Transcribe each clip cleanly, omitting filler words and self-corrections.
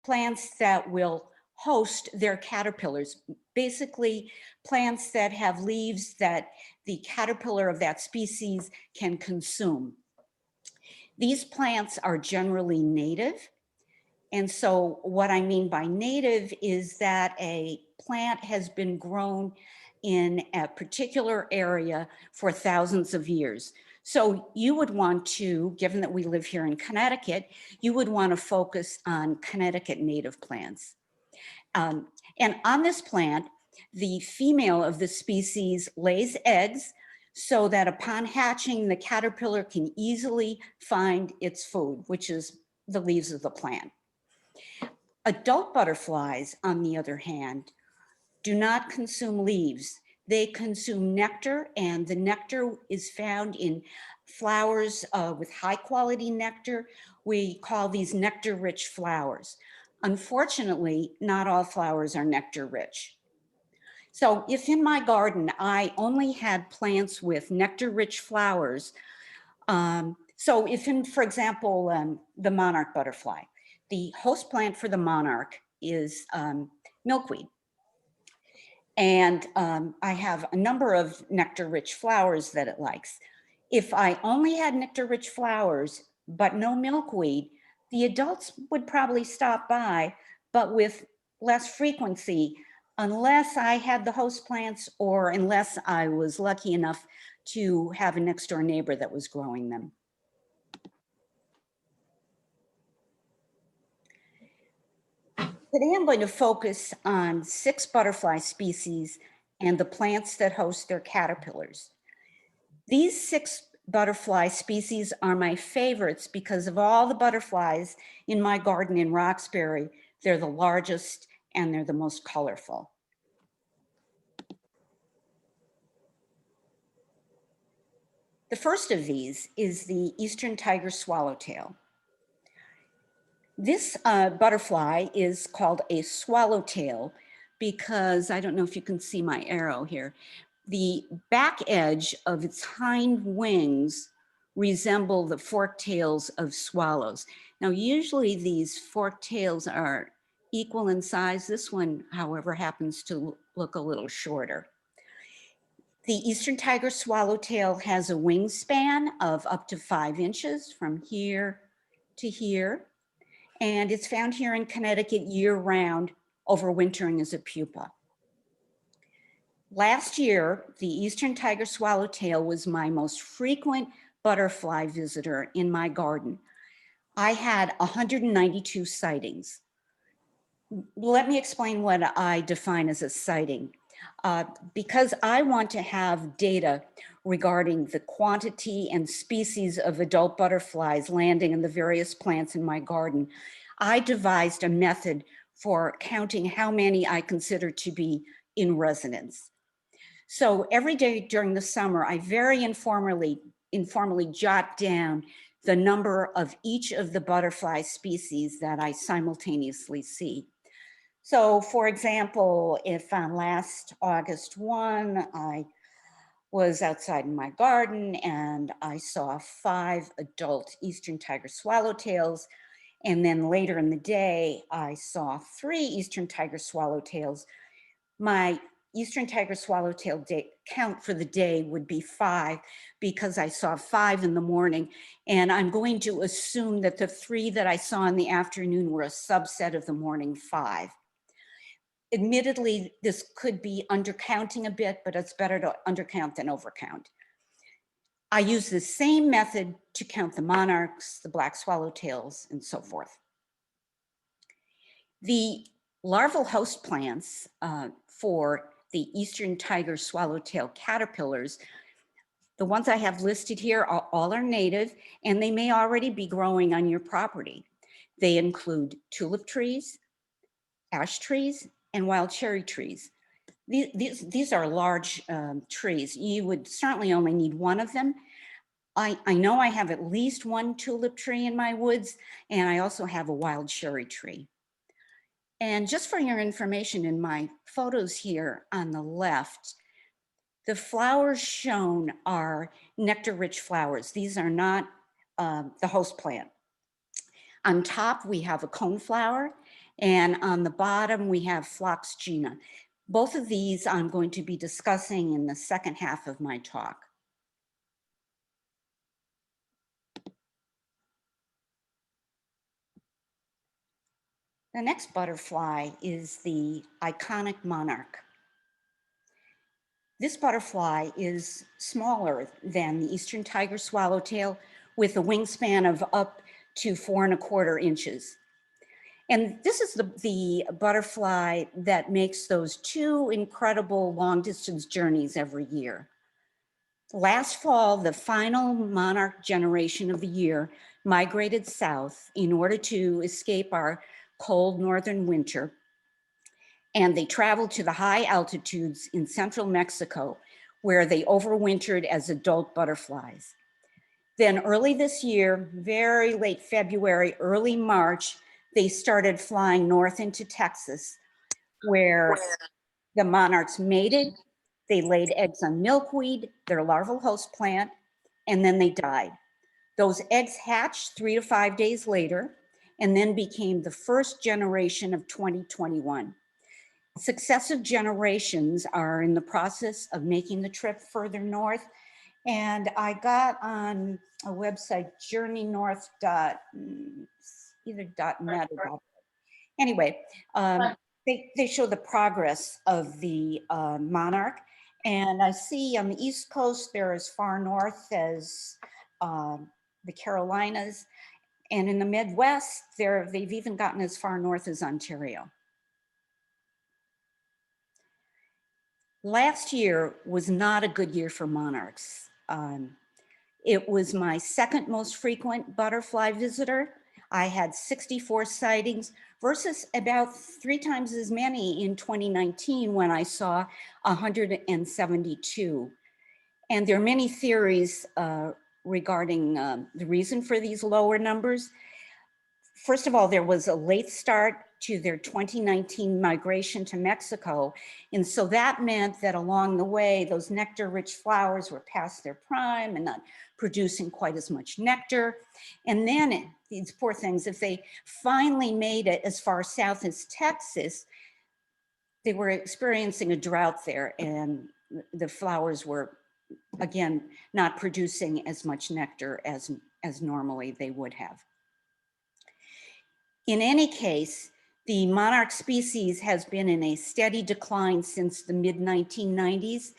plants that will host their caterpillars, basically plants that have leaves that the caterpillar of that species can consume. These plants are generally native. And so what I mean by native is that a plant has been grown in a particular area for thousands of years. So you would want to, given that we live here in Connecticut, you would want to focus on Connecticut native plants. And on this plant, the female of the species lays eggs so that upon hatching, the caterpillar can easily find its food, which is the leaves of the plant. Adult butterflies, on the other hand, do not consume leaves. They consume nectar, and the nectar is found in flowers with high quality nectar. We call these nectar-rich flowers. Unfortunately, not all flowers are nectar-rich. So if in my garden I only had plants with nectar-rich flowers, so if in, for example, the monarch butterfly, the host plant for the monarch is milkweed. And I have a number of nectar-rich flowers that it likes. If I only had nectar-rich flowers, but no milkweed, the adults would probably stop by, but with less frequency, unless I had the host plants or unless I was lucky enough to have a next door neighbor that was growing them. Today I'm going to focus on 6 butterfly species and the plants that host their caterpillars. These 6 butterfly species are my favorites because of all the butterflies in my garden in Roxbury. They're the largest and they're the most colorful. The first of these is the eastern tiger swallowtail. This butterfly is called a swallowtail because, I don't know if you can see my arrow here, the back edge of its hind wings resemble the forked tails of swallows. Now, usually these forked tails are equal in size. This one, however, happens to look a little shorter. The eastern tiger swallowtail has a wingspan of up to 5 inches from here to here. And it's found here in Connecticut year-round, overwintering as a pupa. Last year, the eastern tiger swallowtail was my most frequent butterfly visitor in my garden. I had 192 sightings. Let me explain what I define as a sighting. Because I want to have data regarding the quantity and species of adult butterflies landing in the various plants in my garden, I devised a method for counting how many I consider to be in residence. So every day during the summer, I very informally jot down the number of each of the butterfly species that I simultaneously see. So for example, if on last August 1, I was outside in my garden and I saw 5 adult eastern tiger swallowtails, and then later in the day, I saw 3 eastern tiger swallowtails, my eastern tiger swallowtail count for the day would be 5 because I saw 5 in the morning. And I'm going to assume that the 3 that I saw in the afternoon were a subset of the morning 5. Admittedly, this could be undercounting a bit, but it's better to undercount than overcount. I use the same method to count the monarchs, the black swallowtails, and so forth. The larval host plants for the eastern tiger swallowtail caterpillars, the ones I have listed here all are native, and they may already be growing on your property. They include tulip trees, ash trees, and wild cherry trees. These are large trees. You would certainly only need one of them. I know I have at least 1 tulip tree in my woods, and I also have a wild cherry tree. And just for your information, in my photos here on the left, the flowers shown are nectar-rich flowers. These are not the host plant. On top, we have a coneflower, And on the bottom, we have Phloxgena. Both of these I'm going to be discussing in the second half of my talk. The next butterfly is the iconic monarch. This butterfly is smaller than the eastern tiger swallowtail with a wingspan of up to 4¼ inches. And this is the butterfly that makes those 2 incredible long distance journeys every year. Last fall, the final monarch generation of the year migrated south in order to escape our cold northern winter. And they traveled to the high altitudes in central Mexico, where they overwintered as adult butterflies. Then early this year, very late February, early March, they started flying north into Texas, where the monarchs mated, they laid eggs on milkweed, their larval host plant, and then they died. Those eggs hatched 3 to 5 days later, and then became the first generation of 2021. Successive generations are in the process of making the trip further north. And I got on a website, journeynorth. Either .net or anyway, they show the progress of the monarch. And I see on the East Coast, they're as far north as the Carolinas. And in the Midwest, they've even gotten as far north as Ontario. Last year was not a good year for monarchs. It was my second most frequent butterfly visitor. I had 64 sightings versus about 3 times as many in 2019 when I saw 172. And there are many theories regarding the reason for these lower numbers. First of all, there was a late start to their 2019 migration to Mexico. And so that meant that along the way, those nectar-rich flowers were past their prime and not producing quite as much nectar. And then these poor things, if they finally made it as far south as Texas, they were experiencing a drought there, and the flowers were, again, not producing as much nectar as normally they would have. In any case, the monarch species has been in a steady decline since the mid-1990s,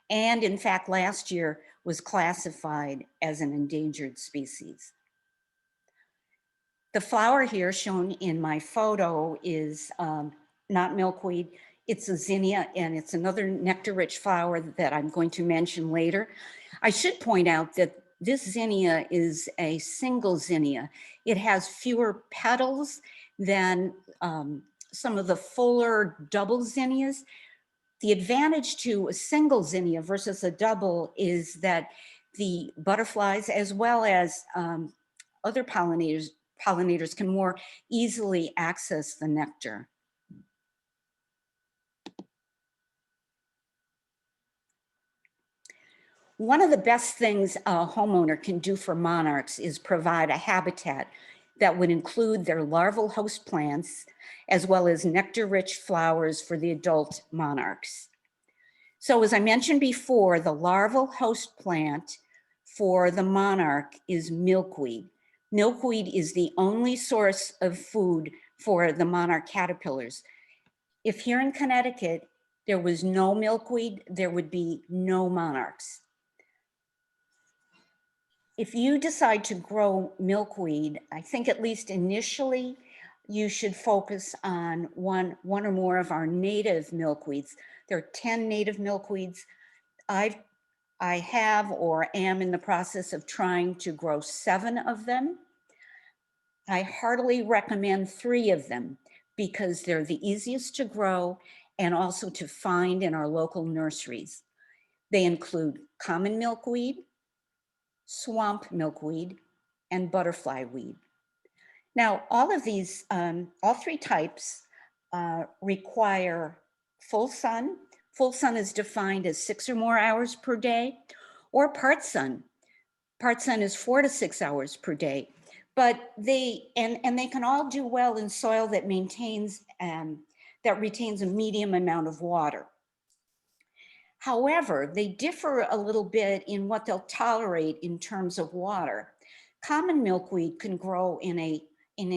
and in fact, last year was classified as an endangered species. The flower here shown in my photo is not milkweed, it's a zinnia, and it's another nectar-rich flower that I'm going to mention later. I should point out that this zinnia is a single zinnia. It has fewer petals than some of the fuller double zinnias. The advantage to a single zinnia versus a double is that the butterflies, as well as other pollinators can more easily access the nectar. One of the best things a homeowner can do for monarchs is provide a habitat that would include their larval host plants, as well as nectar-rich flowers for the adult monarchs. So as I mentioned before, the larval host plant for the monarch is milkweed. Milkweed is the only source of food for the monarch caterpillars. If here in Connecticut, there was no milkweed, there would be no monarchs. If you decide to grow milkweed, I think at least initially, you should focus on one or more of our native milkweeds. There are 10 native milkweeds. I have or am in the process of trying to grow 7 of them. I heartily recommend 3 of them because they're the easiest to grow and also to find in our local nurseries. They include common milkweed, swamp milkweed, and butterfly weed. Now, all of these, all 3 types require full sun. Full sun is defined as 6 or more hours per day, or part sun. Part sun is 4 to 6 hours per day. but they can all do well in soil that that retains a medium amount of water. However, they differ a little bit in what they'll tolerate in terms of water. Common milkweed can grow in a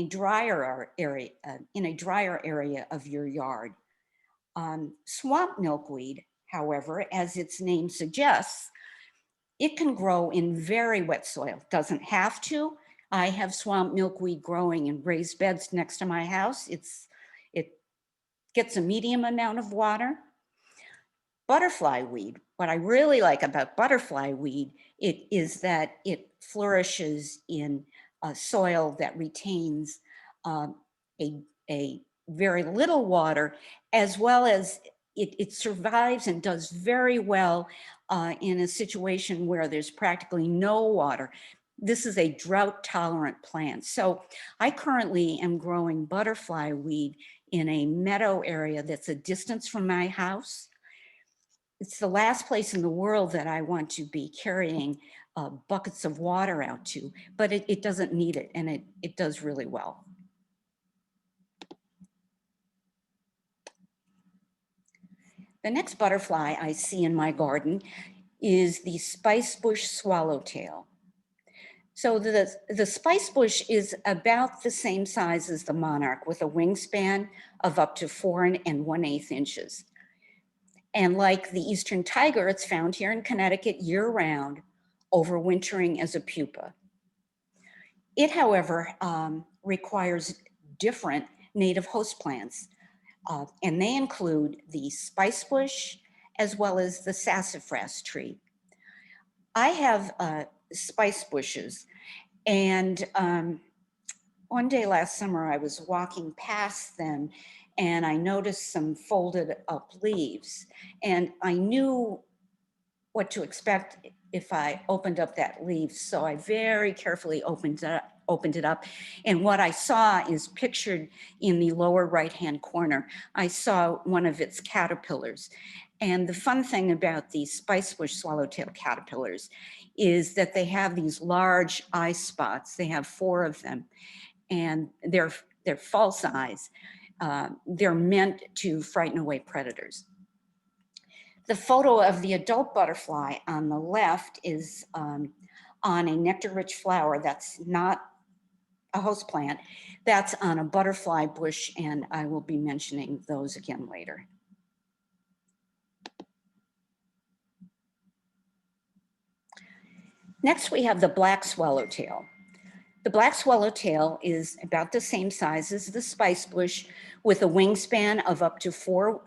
drier area of your yard. Swamp milkweed, however, as its name suggests, it can grow in very wet soil. Doesn't have to. I have swamp milkweed growing in raised beds next to my house. It gets a medium amount of water. Butterfly weed, what I really like about butterfly weed, is that it flourishes in soil that retains a very little water, as well as it survives and does very well in a situation where there's practically no water. This is a drought tolerant plant. So I currently am growing butterfly weed in a meadow area that's a distance from my house. It's the last place in the world that I want to be carrying buckets of water out to, but it doesn't need it, and it does really well. The next butterfly I see in my garden is the spicebush swallowtail. So the spicebush is about the same size as the monarch, with a wingspan of up to 4 1/8 inches. And like the eastern tiger, it's found here in Connecticut year-round, overwintering as a pupa. It, however, requires different native host plants, and they include the spicebush as well as the sassafras tree. I have spice bushes, and one day last summer I was walking past them and I noticed some folded up leaves, and I knew what to expect if I opened up that leaf. So I very carefully opened it up. And what I saw is pictured in the lower right-hand corner. I saw one of its caterpillars. And the fun thing about these spicebush swallowtail caterpillars is that they have these large eye spots. They have 4 of them, and they're false eyes. They're meant to frighten away predators. The photo of the adult butterfly on the left is on a nectar-rich flower that's not a host plant. That's on a butterfly bush, and I will be mentioning those again later. Next, we have the black swallowtail. The black swallowtail is about the same size as the spicebush, with a wingspan of up to 4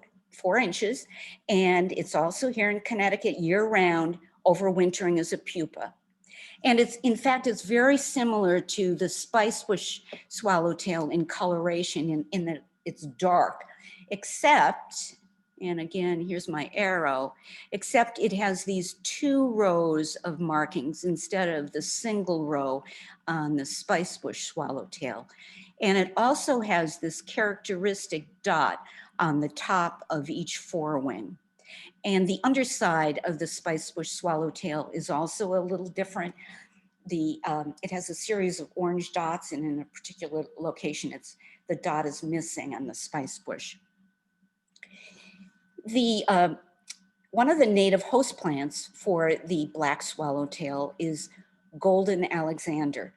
inches, and it's also here in Connecticut year-round, overwintering as a pupa. And in fact, it's very similar to the spicebush swallowtail in coloration, in that it's dark, except, and again, here's my arrow, except it has these 2 rows of markings instead of the single row on the spicebush swallowtail. And it also has this characteristic dot on the top of each forewing. And the underside of the spicebush swallowtail is also a little different. It has a series of orange dots, and in a particular location, the dot is missing on the spicebush. One of the native host plants for the black swallowtail is golden Alexander.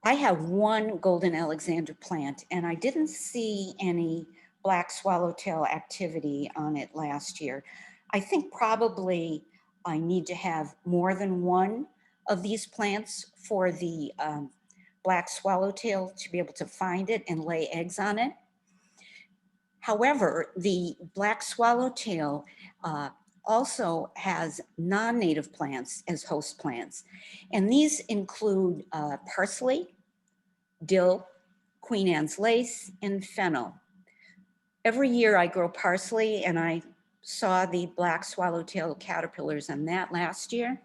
I have 1 golden Alexander plant, and I didn't see any black swallowtail activity on it last year. I think probably I need to have more than 1 of these plants for the black swallowtail to be able to find it and lay eggs on it. However, the black swallowtail also has non-native plants as host plants, and these include parsley, dill, Queen Anne's lace, and fennel. Every year I grow parsley, and I saw the black swallowtail caterpillars on that last year.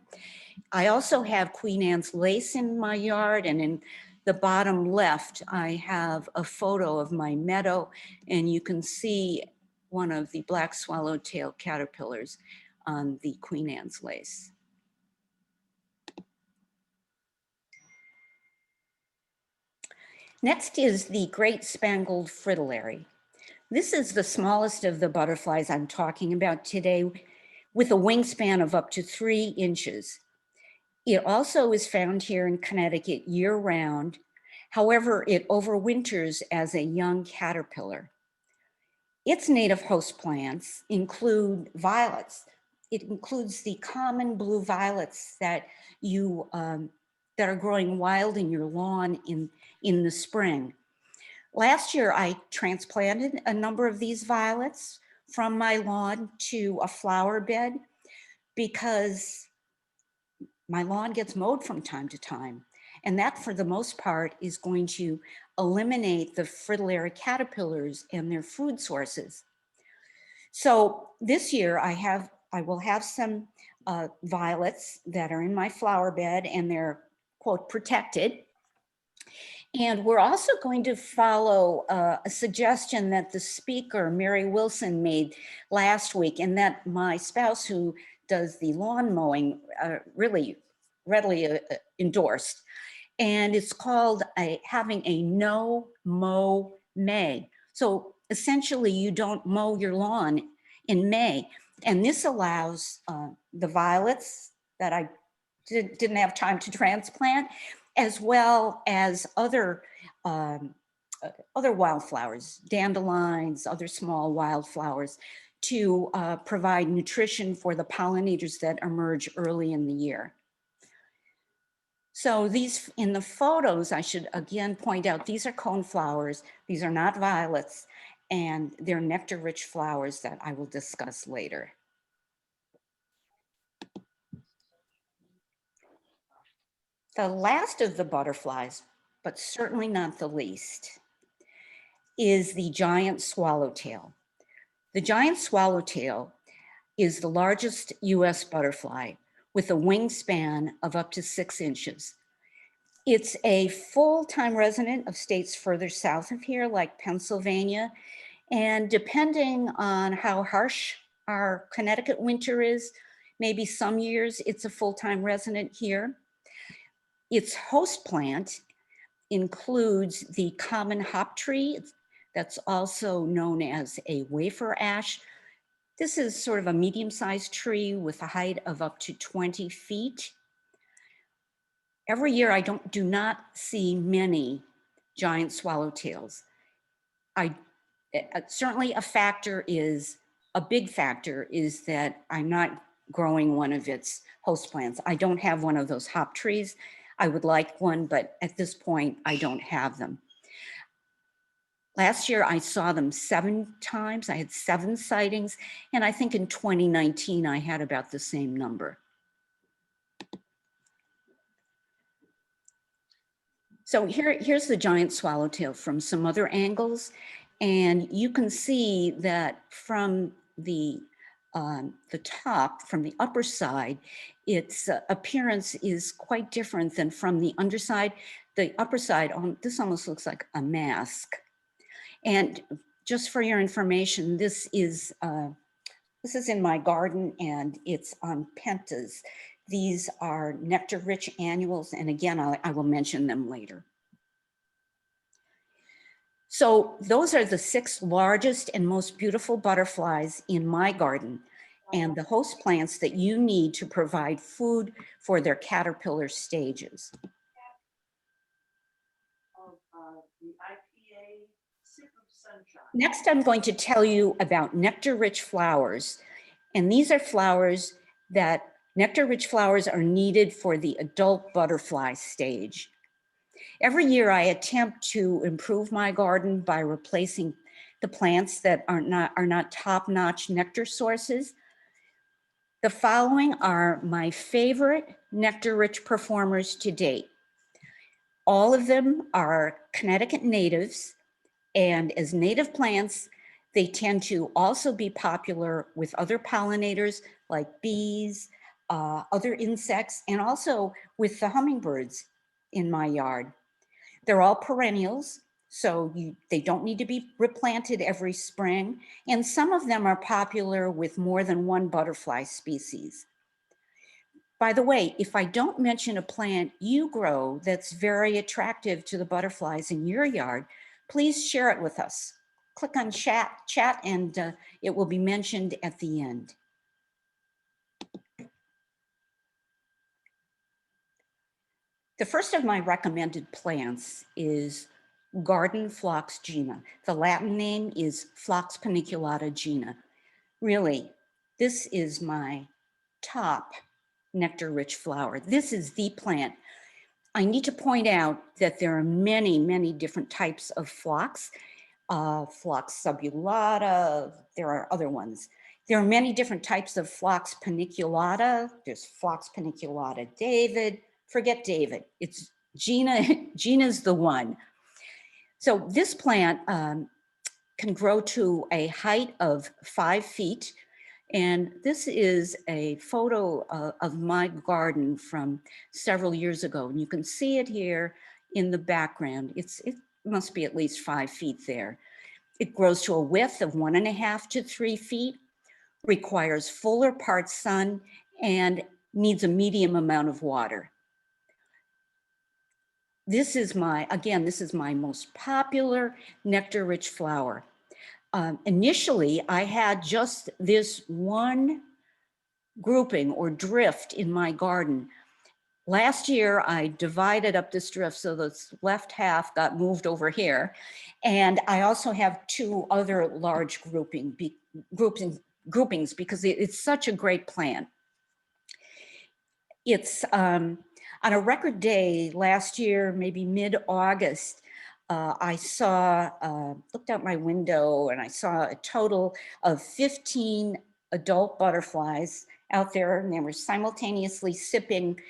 I also have Queen Anne's lace in my yard, and in the bottom left, I have a photo of my meadow, and you can see one of the black swallowtail caterpillars on the Queen Anne's lace. Next is the great spangled fritillary. This is the smallest of the butterflies I'm talking about today, with a wingspan of up to 3 inches. It also is found here in Connecticut year-round. However, it overwinters as a young caterpillar. Its native host plants include violets. It includes the common blue violets that that are growing wild in your lawn in the spring. Last year, I transplanted a number of these violets from my lawn to a flower bed because my lawn gets mowed from time to time. And that, for the most part, is going to eliminate the fritillary caterpillars and their food sources. So this year I will have some violets that are in my flower bed, and they're, quote, protected. And we're also going to follow a suggestion that the speaker, Mary Wilson, made last week, and that my spouse, who does the lawn mowing, really readily endorsed. And it's called having a no mow May. So essentially, you don't mow your lawn in May. And this allows the violets that I didn't have time to transplant, as well as other wildflowers, dandelions, other small wildflowers, to provide nutrition for the pollinators that emerge early in the year. So these, in the photos, I should again point out, these are coneflowers. These are not violets, and they're nectar-rich flowers that I will discuss later. The last of the butterflies, but certainly not the least, is the giant swallowtail. The giant swallowtail is the largest US butterfly with a wingspan of up to 6 inches. It's a full-time resident of states further south of here, like Pennsylvania. And depending on how harsh our Connecticut winter is, maybe some years it's a full-time resident here. Its host plant includes the common hop tree that's also known as a wafer ash. This is sort of a medium-sized tree with a height of up to 20 feet. Every year I do not see many giant swallowtails. Certainly a big factor is that I'm not growing one of its host plants. I don't have one of those hop trees. I would like one, but at this point I don't have them. Last year I saw them 7 times. I had 7 sightings, and I think in 2019 I had about the same number. So here's the giant swallowtail from some other angles. And you can see that from the top, from the upper side, its appearance is quite different than from the underside. The upper side, this almost looks like a mask. And just for your information, this is in my garden, and it's on pentas. These are nectar-rich annuals, and again, I will mention them later. So those are the 6 largest and most beautiful butterflies in my garden, and the host plants that you need to provide food for their caterpillar stages. Next, I'm going to tell you about nectar-rich flowers. And these are flowers that, nectar-rich flowers are needed for the adult butterfly stage. Every year I attempt to improve my garden by replacing the plants that are not top-notch nectar sources. The following are my favorite nectar-rich performers to date. All of them are Connecticut natives, and as native plants, they tend to also be popular with other pollinators like bees, other insects, and also with the hummingbirds in my yard. They're all perennials, so they don't need to be replanted every spring, and some of them are popular with more than one butterfly species. By the way, if I don't mention a plant you grow that's very attractive to the butterflies in your yard, please share it with us. Click on chat and it will be mentioned at the end. The first of my recommended plants is Garden Phlox Gina. The Latin name is Phlox paniculata Gina. Really, this is my top nectar-rich flower. This is the plant. I need to point out that there are many, many different types of phlox. Phlox subulata, there are other ones. There are many different types of Phlox paniculata. There's Phlox paniculata David. Forget David, it's Gina. Gina's the one. So this plant can grow to a height of 5 feet. And this is a photo of my garden from several years ago. And you can see it here in the background. It must be at least 5 feet there. It grows to a width of 1.5 to 3 feet, requires fuller part sun, and needs a medium amount of water. This is my most popular nectar-rich flower. Initially, I had just this one grouping or drift in my garden. Last year, I divided up this drift so this left half got moved over here. And I also have 2 other large groupings because it's such a great plant. It's on a record day last year, maybe mid-August, I looked out my window and I saw a total of 15 adult butterflies out there, and they were simultaneously sipping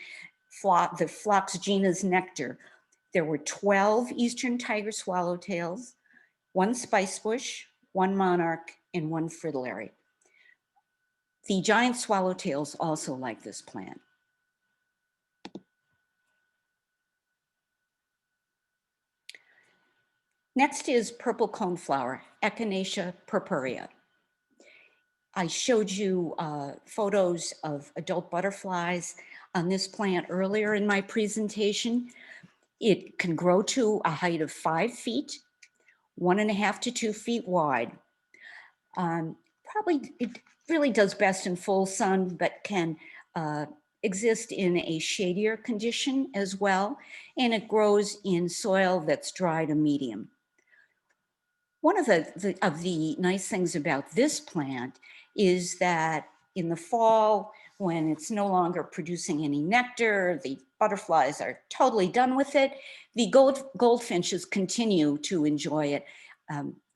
the Phlox Gina's nectar. There were 12 eastern tiger swallowtails, 1 spicebush, 1 monarch, and 1 fritillary. The giant swallowtails also like this plant. Next is purple coneflower, Echinacea purpurea. I showed you photos of adult butterflies on this plant earlier in my presentation. It can grow to a height of 5 feet, 1.5 to 2 feet wide. It really does best in full sun, but can exist in a shadier condition as well. And it grows in soil that's dry to medium. One of the nice things about this plant is that in the fall, when it's no longer producing any nectar, the butterflies are totally done with it, the goldfinches continue to enjoy it,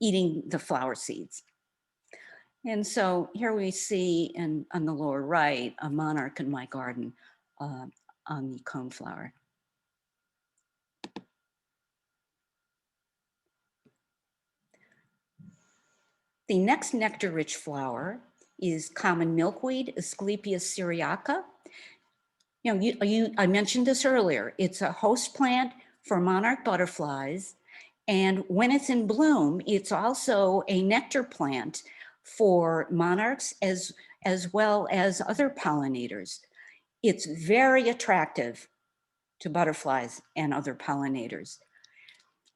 eating the flower seeds. And so here we see on the lower right, a monarch in my garden on the coneflower. The next nectar-rich flower is common milkweed, Asclepias syriaca. I mentioned this earlier. It's a host plant for monarch butterflies. And when it's in bloom, it's also a nectar plant for monarchs as well as other pollinators. It's very attractive to butterflies and other pollinators.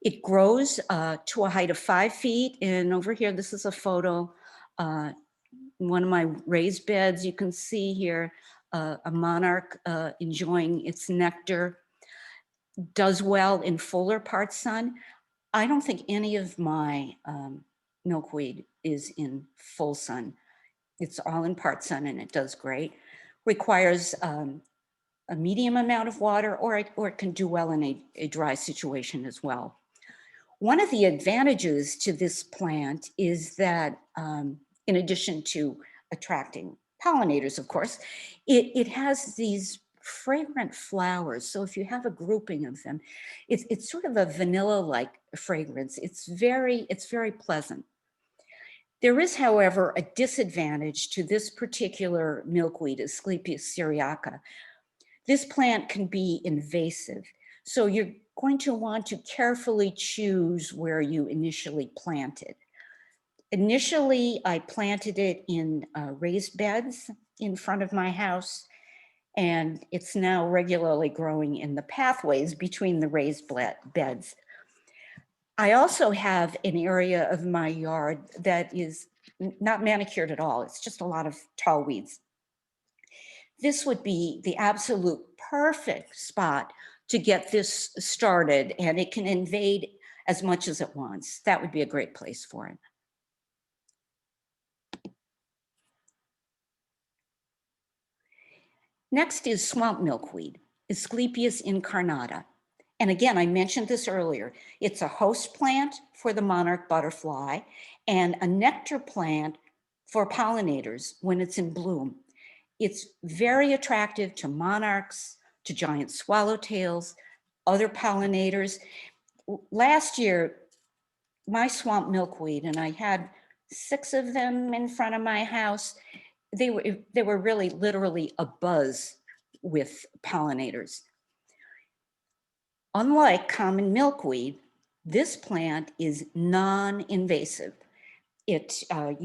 It grows to a height of 5 feet. And over here, this is a photo, one of my raised beds. You can see here a monarch enjoying its nectar. Does well in fuller part sun. I don't think any of my milkweed is in full sun. It's all in part sun and it does great. Requires a medium amount of water, or it can do well in a dry situation as well. One of the advantages to this plant is that in addition to attracting pollinators, of course, it has these fragrant flowers. So if you have a grouping of them, it's sort of a vanilla-like fragrance. It's very pleasant. There is, however, a disadvantage to this particular milkweed, Asclepias syriaca. This plant can be invasive. So you're going to want to carefully choose where you initially plant it. Initially, I planted it in raised beds in front of my house. and it's now regularly growing in the pathways between the raised beds. I also have an area of my yard that is not manicured at all. It's just a lot of tall weeds. This would be the absolute perfect spot to get this started, and it can invade as much as it wants. That would be a great place for it. Next is swamp milkweed, Asclepias incarnata. And again, I mentioned this earlier. It's a host plant for the monarch butterfly and a nectar plant for pollinators when it's in bloom. It's very attractive to monarchs, to giant swallowtails, other pollinators. Last year, my swamp milkweed, and I had 6 of them in front of my house, they were really literally abuzz with pollinators. Unlike common milkweed, this plant is non-invasive. It's a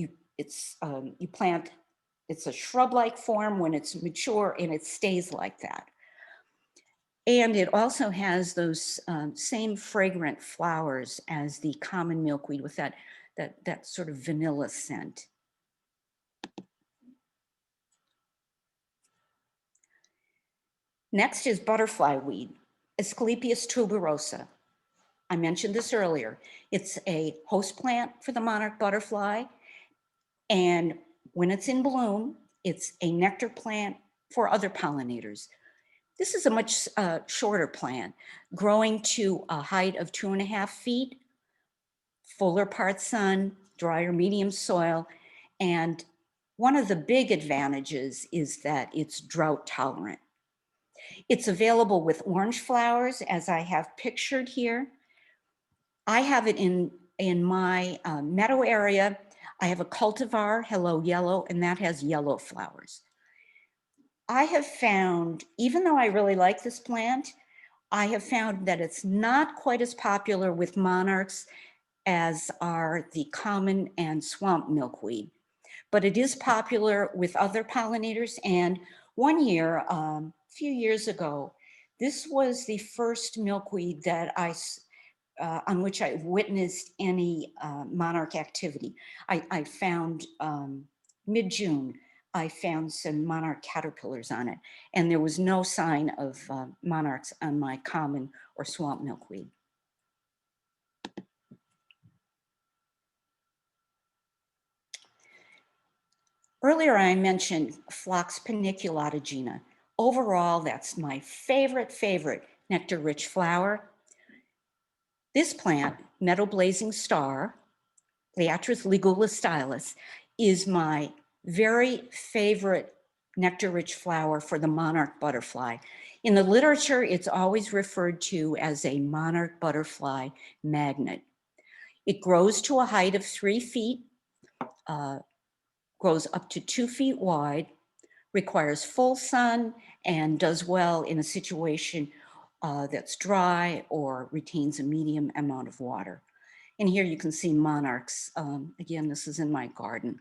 shrub-like form when it's mature, and it stays like that. And it also has those same fragrant flowers as the common milkweed with that sort of vanilla scent. Next is butterfly weed, Asclepias tuberosa. I mentioned this earlier. It's a host plant for the monarch butterfly, and when it's in bloom, it's a nectar plant for other pollinators. This is a much shorter plant, growing to a height of 2.5 feet, fuller part sun, drier medium soil, and one of the big advantages is that it's drought tolerant. It's available with orange flowers, as I have pictured here. I have it in my meadow area. I have a cultivar, Hello Yellow, and that has yellow flowers. I have found, even though I really like this plant, I have found that it's not quite as popular with monarchs as are the common and swamp milkweed, but it is popular with other pollinators. And one year, a few years ago, this was the first milkweed that on which I witnessed any monarch activity. I found mid-June, I found some monarch caterpillars on it, and there was no sign of monarchs on my common or swamp milkweed. Earlier, I mentioned Phlox paniculata. Overall, that's my favorite nectar-rich flower. This plant, Meadow Blazing Star, Liatris ligula stylus, is my very favorite nectar-rich flower for the monarch butterfly. In the literature, it's always referred to as a monarch butterfly magnet. It grows to a height of 3 feet, grows up to 2 feet wide, requires full sun, and does well in a situation that's dry or retains a medium amount of water. And here you can see monarchs. Again, this is in my garden.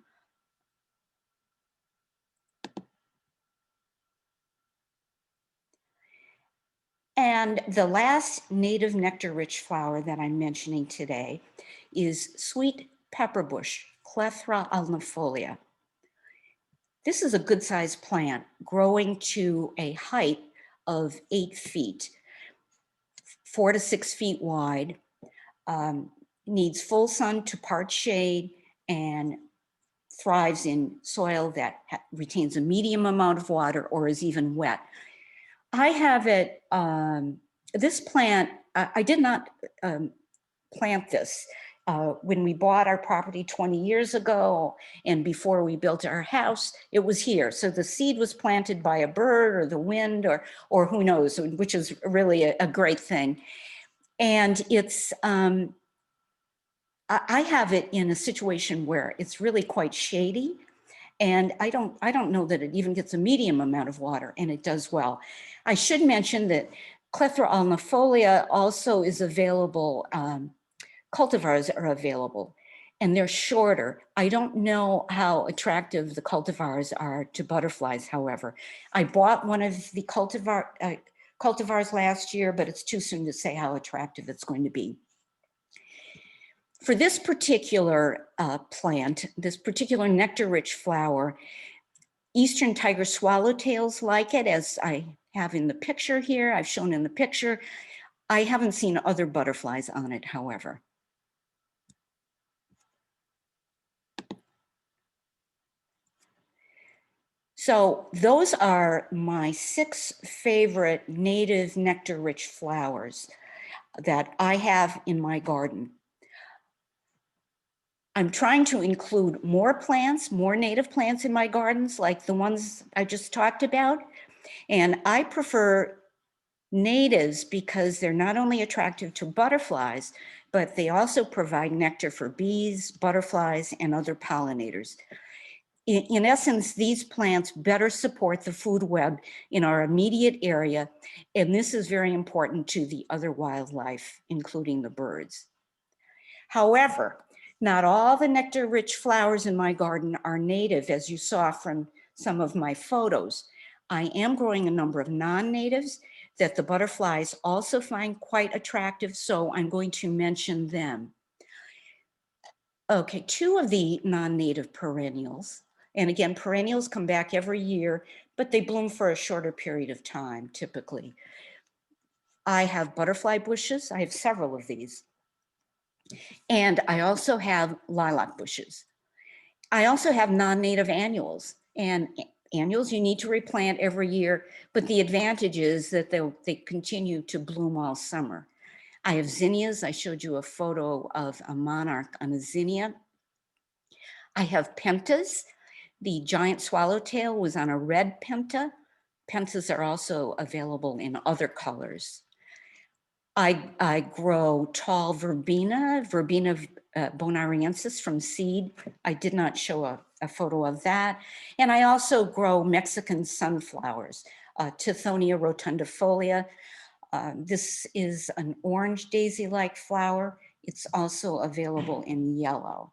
And the last native nectar-rich flower that I'm mentioning today is sweet pepperbush, Clethra alnifolia. This is a good-sized plant growing to a height of 8 feet, 4 to 6 feet wide, needs full sun to part shade, and thrives in soil that retains a medium amount of water or is even wet. I have it, this plant, I did not plant this. When we bought our property 20 years ago and before we built our house, it was here. So the seed was planted by a bird or the wind or who knows, which is really a great thing. And it's, I have it in a situation where it's really quite shady, and I don't know that it even gets a medium amount of water, and it does well. I should mention that Clethra alnifolia also is available, cultivars are available. and they're shorter. I don't know how attractive the cultivars are to butterflies, however. I bought one of the cultivars last year, but it's too soon to say how attractive it's going to be. For this particular plant, this particular nectar-rich flower, eastern tiger swallowtails like it, as I have in the picture here, I've shown in the picture. I haven't seen other butterflies on it, however. So those are my 6 favorite native nectar-rich flowers that I have in my garden. I'm trying to include more plants, more native plants in my gardens, like the ones I just talked about. And I prefer natives because they're not only attractive to butterflies, but they also provide nectar for bees, butterflies, and other pollinators. In essence, these plants better support the food web in our immediate area, and this is very important to the other wildlife, including the birds. However, not all the nectar-rich flowers in my garden are native, as you saw from some of my photos. I am growing a number of non-natives that the butterflies also find quite attractive, so I'm going to mention them. Okay, 2 of the non-native perennials, and again, perennials come back every year, but they bloom for a shorter period of time, typically. I have butterfly bushes. I have several of these. And I also have lilac bushes. I also have non-native annuals, and annuals you need to replant every year, but the advantage is that they continue to bloom all summer. I have zinnias. I showed you a photo of a monarch on a zinnia. I have pentas. The giant swallowtail was on a red penta. Pentas are also available in other colors. I grow tall verbena bonariensis from seed. I did not show a photo of that. And I also grow Mexican sunflowers, Tithonia rotundifolia. This is an orange daisy-like flower. It's also available in yellow.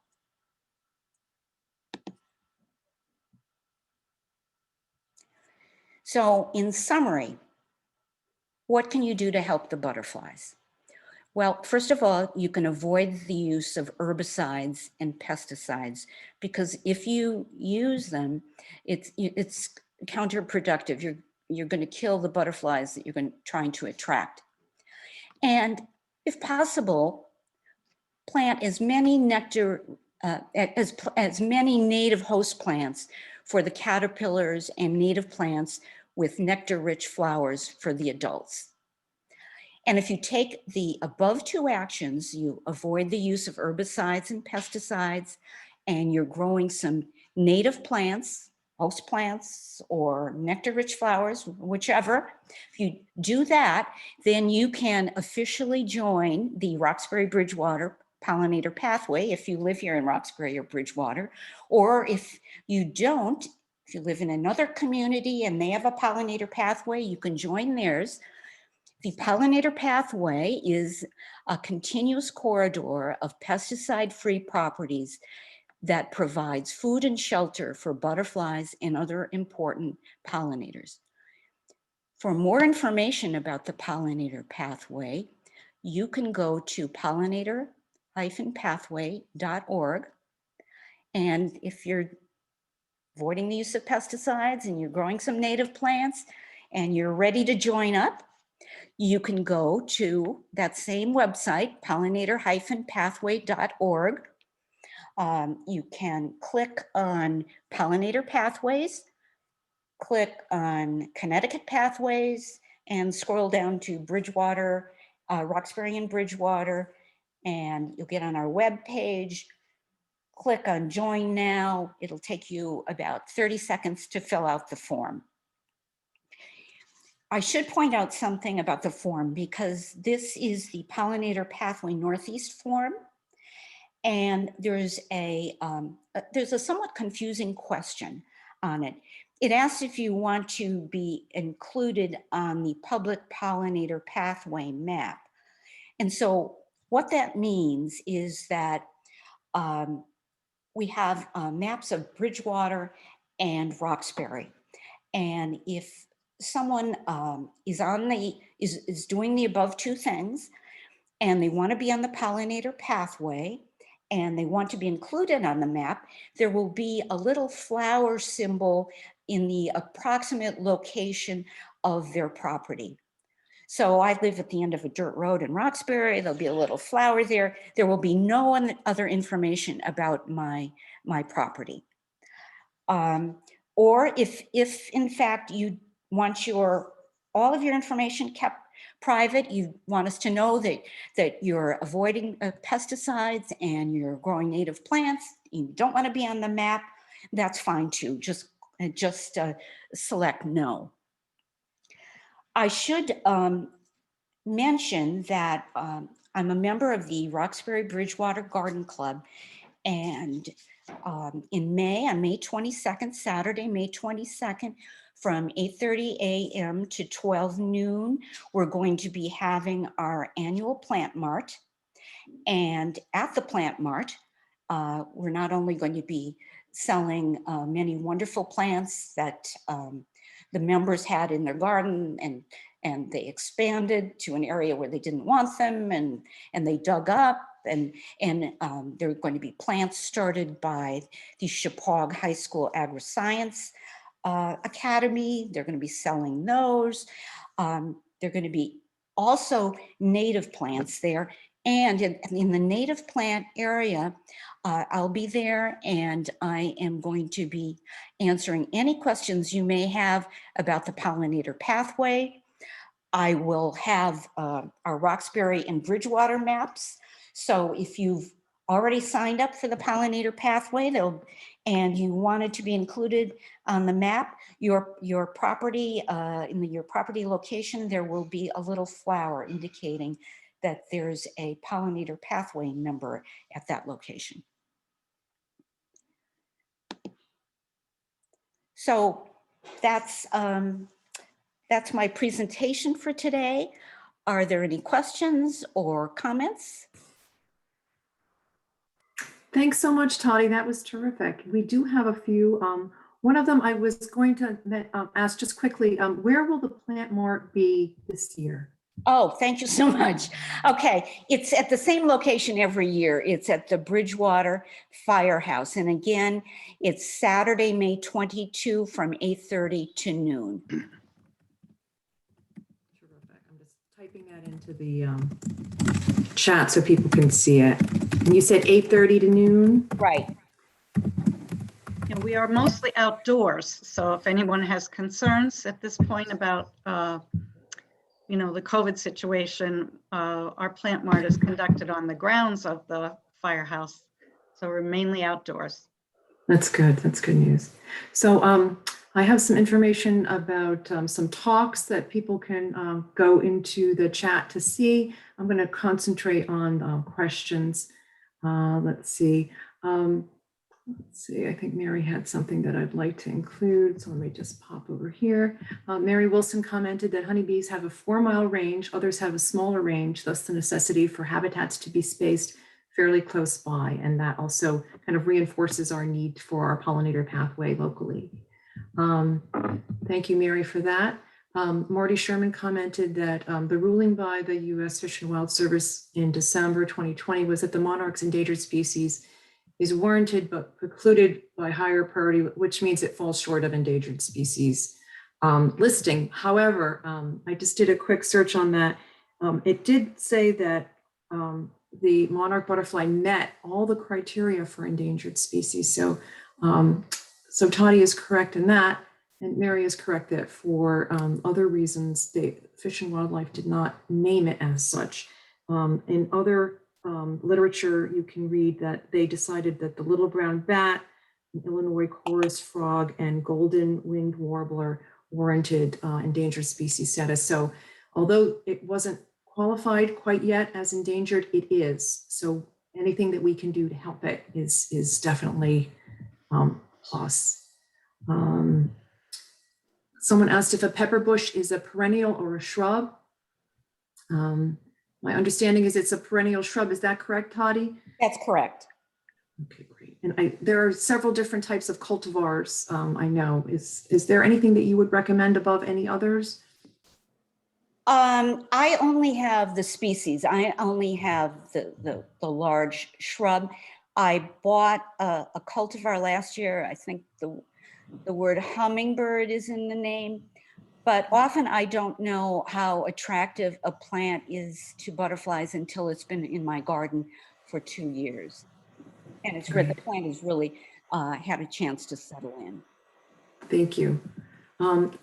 So in summary, what can you do to help the butterflies? Well, first of all, you can avoid the use of herbicides and pesticides, because if you use them, it's counterproductive. You're going to kill the butterflies that you're trying to attract. And if possible, plant as many as many native host plants for the caterpillars and native plants with nectar-rich flowers for the adults. And if you take the above 2 actions, you avoid the use of herbicides and pesticides, and you're growing some native plants, host plants, or nectar-rich flowers, whichever. If you do that, then you can officially join the Roxbury-Bridgewater pollinator pathway if you live here in Roxbury or Bridgewater, or if you don't, if you live in another community and they have a pollinator pathway, you can join theirs. The pollinator pathway is a continuous corridor of pesticide-free properties that provides food and shelter for butterflies and other important pollinators. For more information about the pollinator pathway, you can go to pollinator-pathway.org. And if you're avoiding the use of pesticides and you're growing some native plants and you're ready to join up, you can go to that same website, pollinator-pathway.org. You can click on pollinator pathways, click on Connecticut pathways, and scroll down to Bridgewater, Roxbury and Bridgewater, and you'll get on our web page. Click on Join Now. It'll take you about 30 seconds to fill out the form. I should point out something about the form, because this is the Pollinator Pathway Northeast form. And there's a somewhat confusing question on it. It asks if you want to be included on the public pollinator pathway map. And so what that means is that we have maps of Bridgewater and Roxbury. And if someone is doing the above two things, and they want to be on the pollinator pathway, and they want to be included on the map, there will be a little flower symbol in the approximate location of their property. So I live at the end of a dirt road in Roxbury. There'll be a little flower there. There will be no other information about my property. Or if in fact you want all of your information kept private, you want us to know that you're avoiding pesticides and you're growing native plants, you don't want to be on the map, that's fine too. Just select no. I should mention that I'm a member of the Roxbury Bridgewater Garden Club, and in May, on May 22nd, Saturday, May 22nd, from 8:30 a.m. to 12 noon, we're going to be having our annual plant mart. And at the plant mart, we're not only going to be selling many wonderful plants that the members had in their garden, and they expanded to an area where they didn't want them, and they dug up, and there are going to be plants started by the Chappaqua High School Agri-Science Academy. They're going to be selling those. They're going to be also native plants there. And in the native plant area, I'll be there, and I am going to be answering any questions you may have about the pollinator pathway. I will have our Roxbury and Bridgewater maps. So if you've already signed up for the pollinator pathway, and you wanted to be included on the map, your property, in your property location, there will be a little flower indicating that there's a pollinator pathway number at that location. So that's my presentation for today. Are there any questions or comments? Thanks so much, Toddy. That was terrific. We do have a few. One of them I was going to ask just quickly, where will the plant mart be this year? Oh, thank you so much. Okay, it's at the same location every year. It's at the Bridgewater Firehouse. And again, it's Saturday, May 22 from 8:30 to noon. Terrific. I'm just typing that into the chat so people can see it. And you said 8:30 to noon? Right. And we are mostly outdoors. So if anyone has concerns at this point about the COVID situation, our plant mart is conducted on the grounds of the firehouse. So we're mainly outdoors. That's good. That's good news. So I have some information about some talks that people can go into the chat to see. I'm going to concentrate on questions. Let's see. I think Mary had something that I'd like to include. So let me just pop over here. Mary Wilson commented that honeybees have a 4-mile range. Others have a smaller range, thus the necessity for habitats to be spaced fairly close by. And that also kind of reinforces our need for our pollinator pathway locally. Thank you, Mary, for that. Marty Sherman commented that the ruling by the U.S. Fish and Wild Service in December 2020 was that the monarch's endangered species is warranted but precluded by higher priority, which means it falls short of endangered species listing. However, I just did a quick search on that. It did say that the monarch butterfly met all the criteria for endangered species. So, so Toddy is correct in that, and Mary is correct that for other reasons, the Fish and Wildlife did not name it as such. In other literature, you can read that they decided that the little brown bat, Illinois chorus frog, and golden winged warbler warranted endangered species status. So although it wasn't qualified quite yet as endangered, it is. So anything that we can do to help it is definitely plus. Someone asked if a pepper bush is a perennial or a shrub. My understanding is it's a perennial shrub. Is that correct, Toddy? That's correct. Okay, great. And there are several different types of cultivars, I know. Is there anything that you would recommend above any others? I only have the species. I only have the large shrub. I bought a cultivar last year. I think the word hummingbird is in the name, but often I don't know how attractive a plant is to butterflies until it's been in my garden for 2 years. And the plant has really had a chance to settle in. Thank you.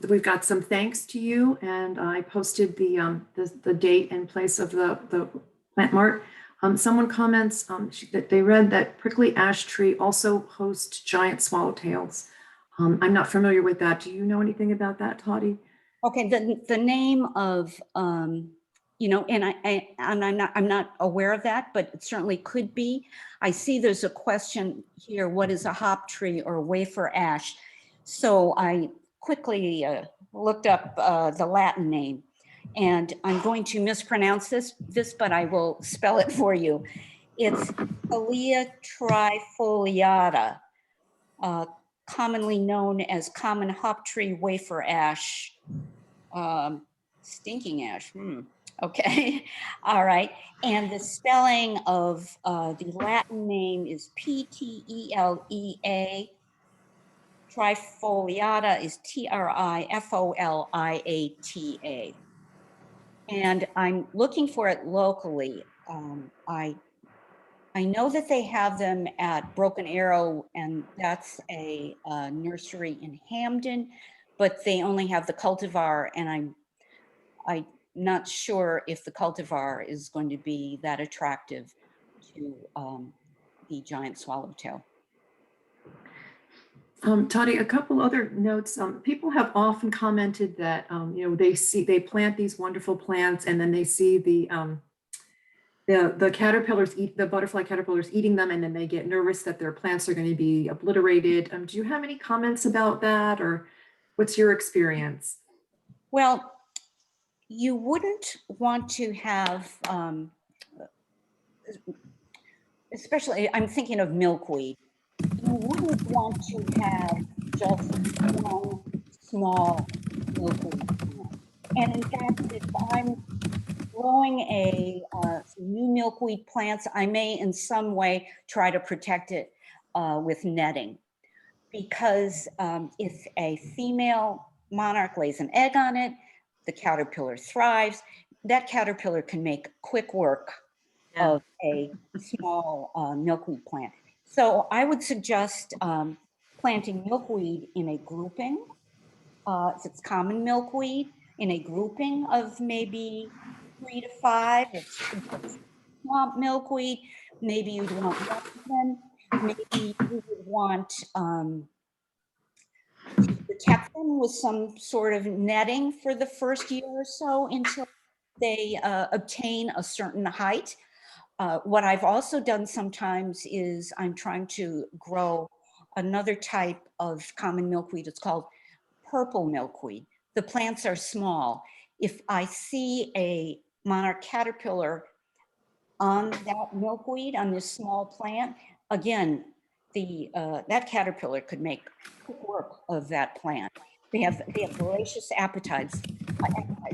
We've got some thanks to you, and I posted the date and place of the plant mart. Someone comments that they read that prickly ash tree also hosts giant swallowtails. I'm not familiar with that. Do you know anything about that, Toddy? Okay, the name of and I'm not aware of that, but it certainly could be. I see there's a question here: what is a hop tree or wafer ash? So I quickly looked up the Latin name, and I'm going to mispronounce this, but I will spell it for you. It's Calea trifoliata, commonly known as common hop tree wafer ash, stinking ash. Okay, all right. And the spelling of the Latin name is Ptelea. Trifoliata is Trifoliata. And I'm looking for it locally. I know that they have them at Broken Arrow, and that's a nursery in Hamden, but they only have the cultivar, and I'm not sure if the cultivar is going to be that attractive to the giant swallowtail. Toddy, a couple other notes. People have often commented that they plant these wonderful plants, and then they see the caterpillars the butterfly caterpillars eating them, and then they get nervous that their plants are going to be obliterated. Do you have any comments about that, or what's your experience? Well, you wouldn't want to have, especially, I'm thinking of milkweed. You wouldn't want to have just one small milkweed plant. And in fact, if I'm growing some new milkweed plants, I may in some way try to protect it with netting. Because if a female monarch lays an egg on it, the caterpillar thrives. That caterpillar can make quick work of a small milkweed plant. So I would suggest planting milkweed in a grouping. If it's common milkweed, in a grouping of maybe 3 to 5. If it's swamp milkweed, maybe you'd want one of them. Maybe you would want to protect them with some sort of netting for the first year or so until they obtain a certain height. What I've also done sometimes is I'm trying to grow another type of common milkweed. It's called purple milkweed. The plants are small. If I see a monarch caterpillar on that milkweed, on this small plant, again, that caterpillar could make quick work of that plant. They have voracious appetites.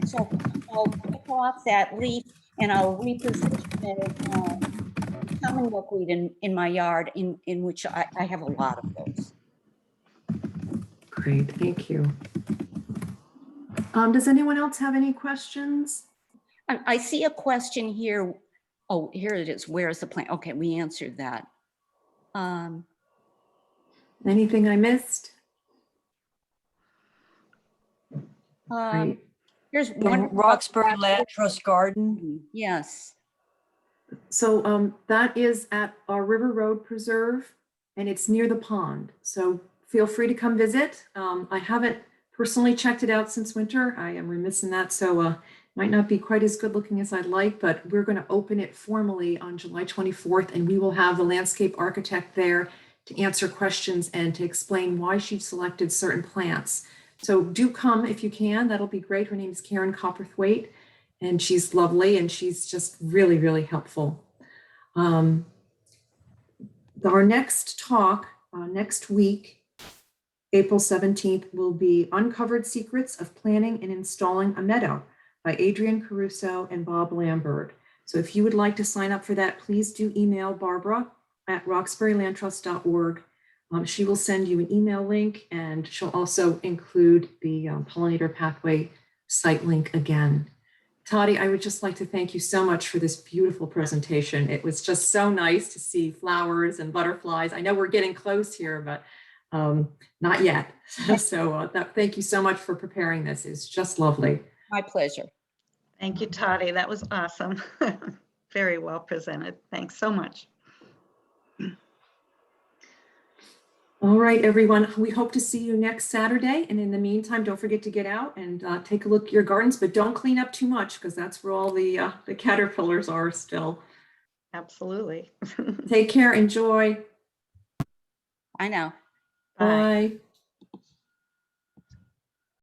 So I'll pick off that leaf and I'll reposition it common milkweed in my yard, in which I have a lot of those. Great, thank you. Does anyone else have any questions? I see a question here. Oh, here it is. Where's the plant? Okay, we answered that. Anything I missed? Great. Here's one. Roxbury Land Trust Garden. Yes. So that is at our River Road Preserve, and it's near the pond. So feel free to come visit. I haven't personally checked it out since winter. I am remiss in that, so might not be quite as good looking as I'd like, but we're going to open it formally on July 24th, and we will have the landscape architect there to answer questions and to explain why she selected certain plants. So do come if you can. That'll be great. Her name is Karen Copperthwaite, and she's lovely, and she's just really, really helpful. Our next talk next week, April 17th, will be Uncovered Secrets of Planning and Installing a Meadow by Adrian Caruso and Bob Lambert. So if you would like to sign up for that, please do email Barbara at roxburylandtrust.org. She will send you an email link, and she'll also include the Pollinator Pathway site link again. Toddy, I would just like to thank you so much for this beautiful presentation. It was just so nice to see flowers and butterflies. I know we're getting close here, but not yet. So thank you so much for preparing this. It's just lovely. My pleasure. Thank you, Toddy. That was awesome. Very well presented. Thanks so much. All right, everyone. We hope to see you next Saturday. And in the meantime, don't forget to get out and take a look at your gardens, but don't clean up too much because that's where all the caterpillars are still. Absolutely. Take care. Enjoy. I know. Bye. Bye.